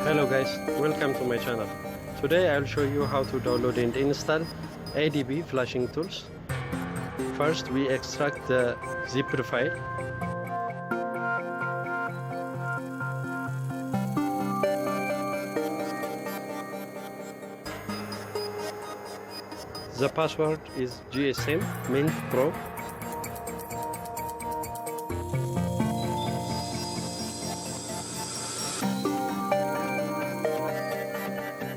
Hello guys, welcome to my channel. Today I'll show you how to download and install ADB flashing tools. First we extract the zipper file. The password is GSM Mint Pro.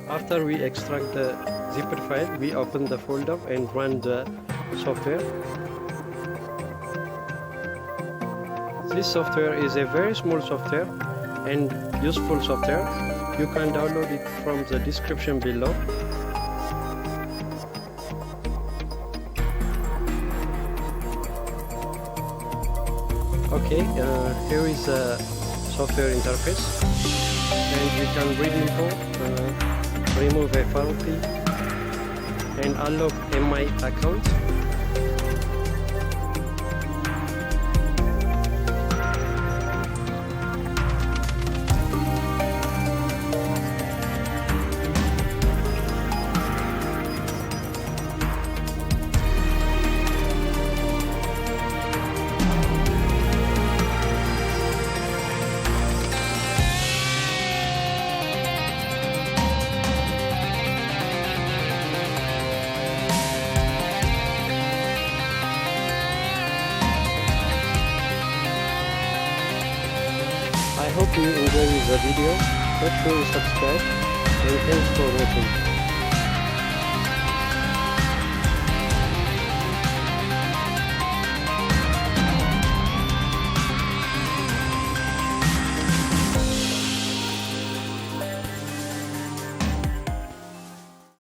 After we extract the zipper file, we open the folder and run the software. This software is a very small software and useful software. You can download it from the description below. Okay, here is the software interface, and we can read info, remove a file key, and unlock imei account. I hope you enjoyed the video. Make sure you subscribe, and thanks for watching.